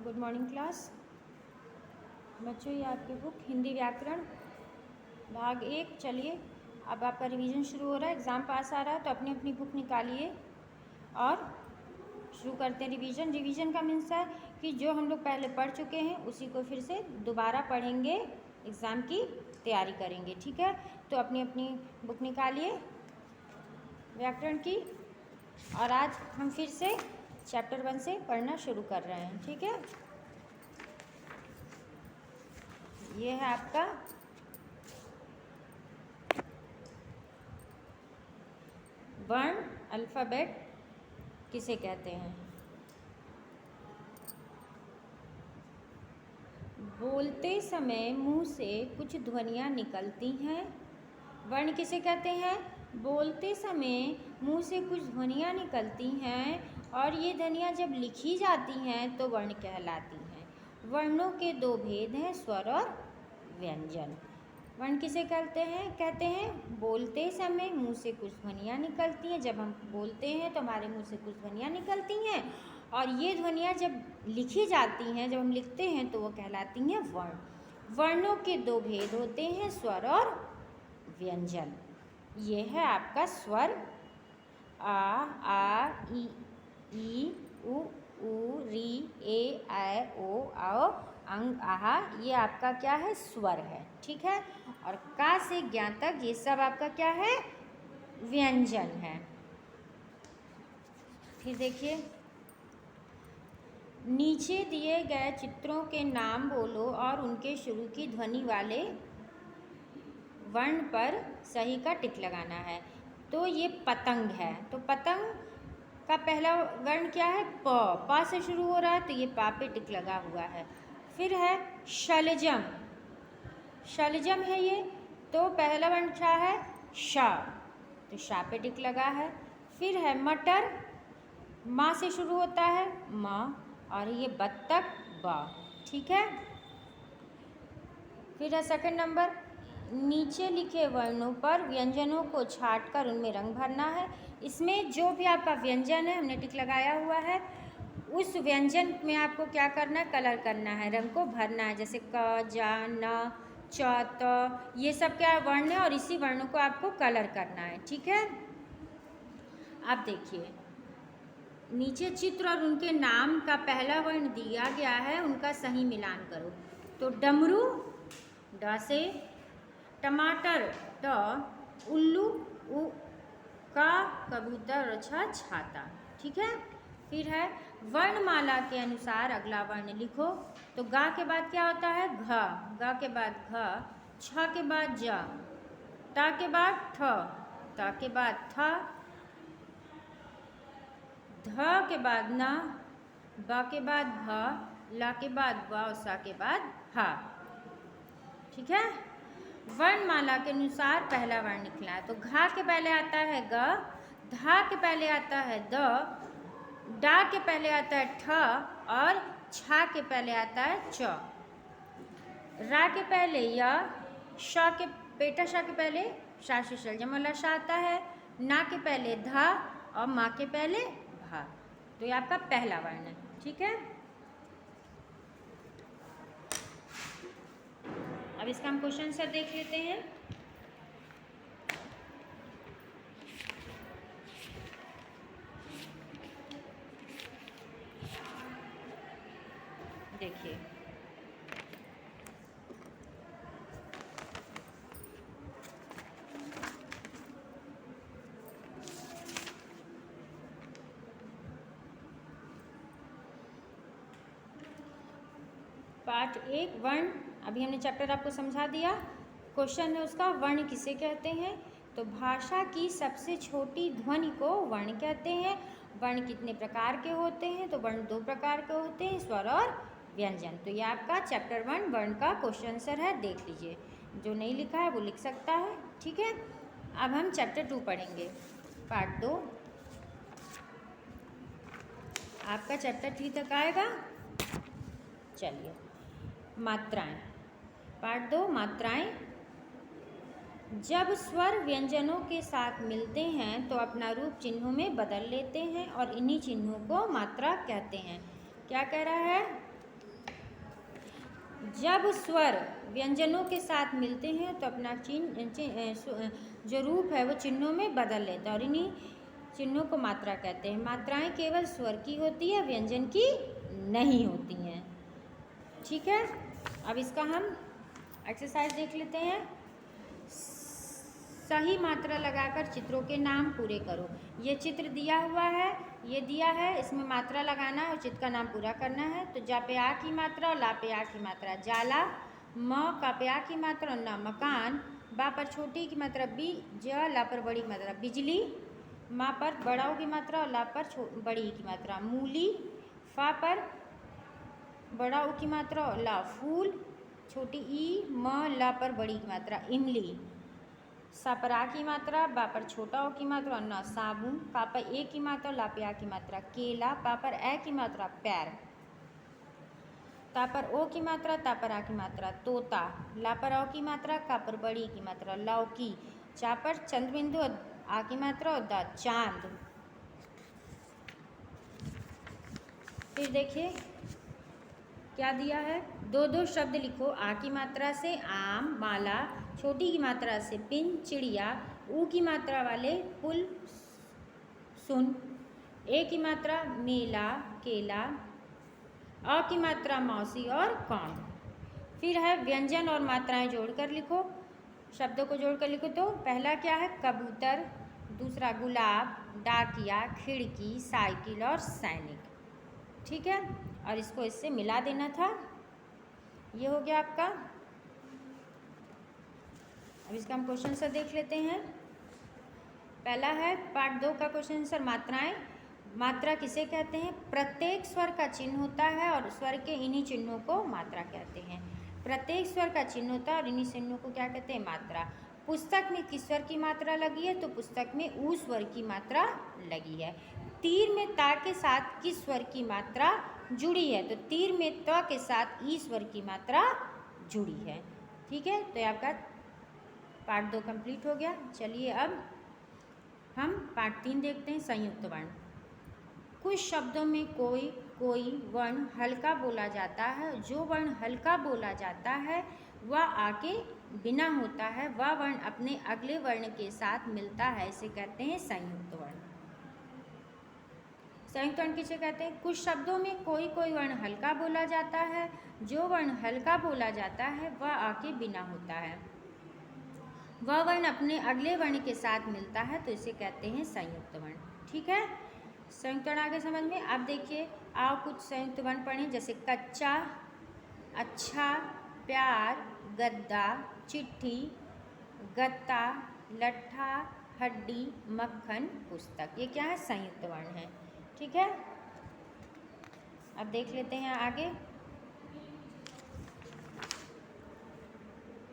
Good morning class. बच्चों, ये आपकी बुक हिंदी व्याकरण भाग 1। चलिए, अब आपका रिवीजन शुरू हो रहा है। एग्ज़ाम पास आ रहा है तो अपनी अपनी बुक निकालिए और शुरू करते हैं रिवीजन। रिवीजन का मीन्स है कि जो हम लोग पहले पढ़ चुके हैं उसी को फिर से दोबारा पढ़ेंगे, एग्ज़ाम की तैयारी करेंगे। ठीक है, तो अपनी अपनी बुक निकालिए व्याकरण की। और आज हम फिर से चैप्टर 1 से पढ़ना शुरू कर रहे हैं। ठीक है, ये है आपका वर्ण, अल्फ़ाबेट किसे कहते हैं। बोलते समय मुंह से कुछ ध्वनियाँ निकलती हैं। वर्ण किसे कहते हैं? बोलते समय मुंह से कुछ ध्वनियाँ निकलती हैं और ये ध्वनियाँ जब लिखी जाती हैं तो वर्ण कहलाती हैं। वर्णों के दो भेद हैं, स्वर और व्यंजन। वर्ण किसे कहते हैं बोलते समय मुंह से कुछ ध्वनियाँ निकलती हैं। जब हम बोलते हैं तो हमारे मुंह से कुछ ध्वनियाँ निकलती हैं और ये ध्वनियाँ जब लिखी जाती हैं, जब हम लिखते हैं तो वो कहलाती हैं वर्ण। वर्णों के दो भेद होते हैं, स्वर और व्यंजन। ये है आपका स्वर आ ई उ री ए ऐ ओ औ अंग आहा, ये आपका क्या है? स्वर है। ठीक है, और का से ज्ञा तक ये सब आपका क्या है? व्यंजन है। फिर देखिए, नीचे दिए गए चित्रों के नाम बोलो और उनके शुरू की ध्वनि वाले वर्ण पर सही का टिक लगाना है। तो ये पतंग है, तो पतंग का पहला वर्ण क्या है? प से शुरू हो रहा है तो ये पा पे टिक लगा हुआ है। फिर है शलजम, शलजम है ये, तो पहला वर्ण क्या है? श, तो शा पे टिक लगा है। फिर है मटर, माँ से शुरू होता है, म, और ये बत्तख, ब। ठीक है, फिर है सेकंड नंबर, नीचे लिखे वर्णों पर व्यंजनों को छांटकर उनमें रंग भरना है। इसमें जो भी आपका व्यंजन है हमने टिक लगाया हुआ है, उस व्यंजन में आपको क्या करना है? कलर करना है, रंग को भरना है। जैसे क, जा, न, च, त, ये सब क्या वर्ण है और इसी वर्णों को आपको कलर करना है। ठीक है, अब देखिए, नीचे चित्र और उनके नाम का पहला वर्ण दिया गया है, उनका सही मिलान करो। तो डमरू, ड से, टमाटर, ट, उल्लू, उ, का, कबूतर, छ, छाता। ठीक है, फिर है वर्णमाला के अनुसार अगला वर्ण लिखो। तो गा के बाद क्या होता है? घ, गा के बाद घ, छ के बाद ज, ता के बाद ठ, ता के बाद थ, ध के बाद न, ब के बाद भ, ला के बाद व और सा के बाद ह। ठीक है, वर्णमाला के अनुसार पहला वर्ण लिखना है। तो घा के पहले आता है ग, धा के पहले आता है द, डा के पहले आता है ठ और छा के पहले आता है च, रा के पहले य, श के पेटा शा के पहले शा से शलजम वाला शा आता है, ना के पहले धा और माँ के पहले भा। तो ये आपका पहला वर्ण है। ठीक है, अब इसका हम क्वेश्चन आंसर देख लेते हैं। देखिए, पार्ट 1 वर्ण, अभी हमने चैप्टर आपको समझा दिया। क्वेश्चन है उसका, वर्ण किसे कहते हैं? तो भाषा की सबसे छोटी ध्वनि को वर्ण कहते हैं। वर्ण कितने प्रकार के होते हैं? तो वर्ण 2 प्रकार के होते हैं, स्वर और व्यंजन। तो ये आपका चैप्टर 1 वर्ण का क्वेश्चन आंसर है, देख लीजिए। जो नहीं लिखा है वो लिख सकता है। ठीक है, अब हम चैप्टर 2 पढ़ेंगे, पार्ट 2। आपका चैप्टर 3 तक आएगा। चलिए, मात्राएं, पार्ट 2 मात्राएं। जब स्वर व्यंजनों के साथ मिलते हैं तो अपना रूप चिन्हों में बदल लेते हैं और इन्हीं चिन्हों को मात्रा कहते हैं। क्या कह रहा है? जब स्वर व्यंजनों के साथ मिलते हैं तो अपना चिन्ह जो रूप है वो चिन्हों में बदल लेता है और इन्हीं चिन्हों को मात्रा कहते हैं। मात्राएं केवल स्वर की होती है, व्यंजन की नहीं होती हैं। ठीक है, अब इसका हम एक्सरसाइज देख लेते हैं। सही मात्रा लगाकर चित्रों के नाम पूरे करो। ये चित्र दिया हुआ है, ये दिया है, इसमें मात्रा लगाना है और चित्र का नाम पूरा करना है। तो जा पे आ की मात्रा और ला पे आ की मात्रा जाला, म का पे आ की मात्रा और ना मकान, बा पर छोटी की मात्रा बी, ज ला पर बड़ी की मात्रा बिजली, मा पर बड़ा की मात्रा और ला पर बड़ी की मात्रा मूली, फा पर बड़ा ऊ की मात्रा और ला फूल, छोटी ई, म ला पर बड़ी की मात्रा इमली, सा पर आ की मात्रा, बा पर छोटा ओ की मात्रा और ना साबुन, का पर ए की मात्रा, ला पे आ की मात्रा केला, पा पर ए की मात्रा पैर, ता पर ओ की मात्रा, ता पर आ की मात्रा तोता, ला पर औ की मात्रा, का पर बड़ी की मात्रा लौकी, चा पर चंद्र बिंदु आ की मात्रा और दा चांद। फिर देखिए क्या दिया है, दो दो शब्द लिखो। आ की मात्रा से आम, माला, छोटी की मात्रा से पिन, चिड़िया, ऊ की मात्रा वाले पुल, सुन, ए की मात्रा मेला, केला, अ की मात्रा मौसी और कौन। फिर है व्यंजन और मात्राएं जोड़कर लिखो। शब्दों को जोड़कर लिखो। तो पहला क्या है, कबूतर, दूसरा गुलाब, डाकिया, खिड़की, साइकिल और सैनिक। ठीक है, और इसको इससे मिला देना था। ये हो गया आपका। अब इसका हम क्वेश्चन आंसर देख लेते हैं। पहला है पार्ट 2 का क्वेश्चन आंसर, मात्राएं। मात्रा किसे कहते हैं? प्रत्येक स्वर का चिन्ह होता है और स्वर के इन्हीं चिन्हों को मात्रा कहते हैं। प्रत्येक स्वर का चिन्ह होता है और इन्हीं चिन्हों को क्या कहते हैं? मात्रा। पुस्तक में किस स्वर की मात्रा लगी है? तो पुस्तक में ऊ स्वर की मात्रा लगी है। तीर में ता के साथ किस स्वर की मात्रा जुड़ी है? तो तीर में त के साथ ई स्वर की मात्रा जुड़ी है। ठीक है, तो आपका पार्ट 2 कंप्लीट हो गया। चलिए अब हम पार्ट 3 देखते हैं, संयुक्त वर्ण। कुछ शब्दों में कोई वर्ण हल्का बोला जाता है। जो वर्ण हल्का बोला जाता है वह आके बिना होता है, वह वर्ण अपने अगले वर्ण के साथ मिलता है, इसे कहते हैं संयुक्त वर्ण। संयुक्त वर्ण किसे कहते हैं? कुछ शब्दों में कोई वर्ण हल्का बोला जाता है। जो वर्ण हल्का बोला जाता है वह आके बिना होता है, वह वर्ण अपने अगले वर्ण के साथ मिलता है, तो इसे कहते हैं संयुक्त वर्ण। ठीक है, संयुक्त वर्ण आगे समझ में। अब देखिए, आओ कुछ संयुक्त वर्ण पढ़ें, जैसे कच्चा, अच्छा, प्यार, गद्दा, चिट्ठी, गत्ता, लट्ठा, हड्डी, मक्खन, पुस्तक। ये क्या है? संयुक्त वर्ण है। ठीक है, अब देख लेते हैं आगे।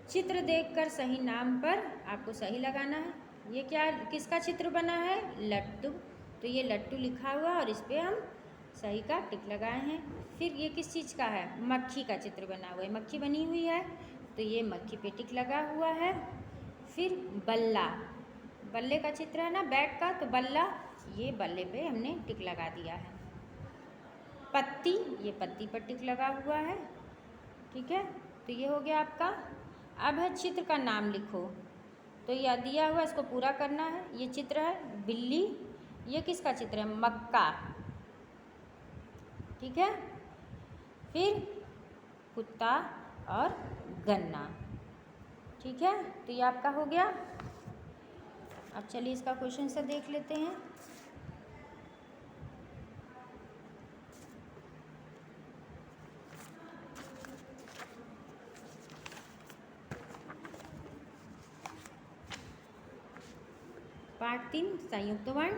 चित्र देखकर सही नाम पर आपको सही लगाना है। ये क्या, किसका चित्र बना है? लट्टू। तो ये लट्टू लिखा हुआ और इस पर हम सही का टिक लगाए हैं। फिर ये किस चीज़ का है? मक्खी का चित्र बना हुआ है, मक्खी बनी हुई है, तो ये मक्खी पे टिक लगा हुआ है। फिर बल्ला, बल्ले का चित्र है ना, बैट का, तो बल्ला, ये बल्ले पे हमने टिक लगा दिया है। पत्ती, ये पत्ती पर टिक लगा हुआ है। ठीक है, तो ये हो गया आपका। अब है चित्र का नाम लिखो। तो यह दिया हुआ, इसको पूरा करना है। ये चित्र है बिल्ली, ये किसका चित्र है? मक्का। ठीक है, फिर कुत्ता और गन्ना। ठीक है, तो ये आपका हो गया। अब चलिए इसका क्वेश्चन से देख लेते हैं। पार्ट 3, संयुक्त वर्ण।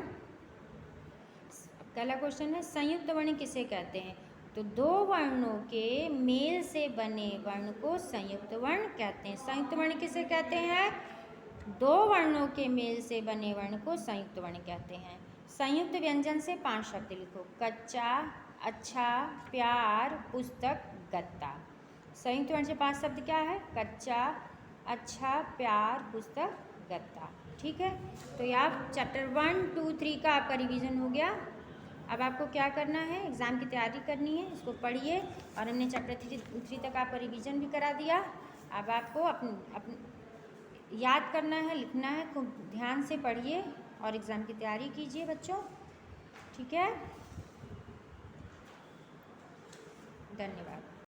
पहला क्वेश्चन है, संयुक्त वर्ण किसे कहते हैं? तो दो वर्णों के मेल से बने वर्ण को संयुक्त वर्ण कहते हैं। संयुक्त वर्ण किसे कहते हैं? दो वर्णों के मेल से बने वर्ण को संयुक्त वर्ण कहते हैं। संयुक्त व्यंजन से 5 शब्द लिखो। कच्चा, अच्छा, प्यार, पुस्तक, गत्ता। संयुक्त वर्ण से 5 शब्द क्या है? कच्चा, अच्छा, प्यार, पुस्तक, गत्ता। ठीक है, तो ये आप चैप्टर 1, 2, 3 का आपका रिवीजन हो गया। अब आपको क्या करना है, एग्ज़ाम की तैयारी करनी है, इसको पढ़िए। और हमने चैप्टर 3 तक आपका रिवीजन भी करा दिया। अब आपको अपन याद करना है, लिखना है, खूब ध्यान से पढ़िए और एग्ज़ाम की तैयारी कीजिए बच्चों, ठीक है। धन्यवाद।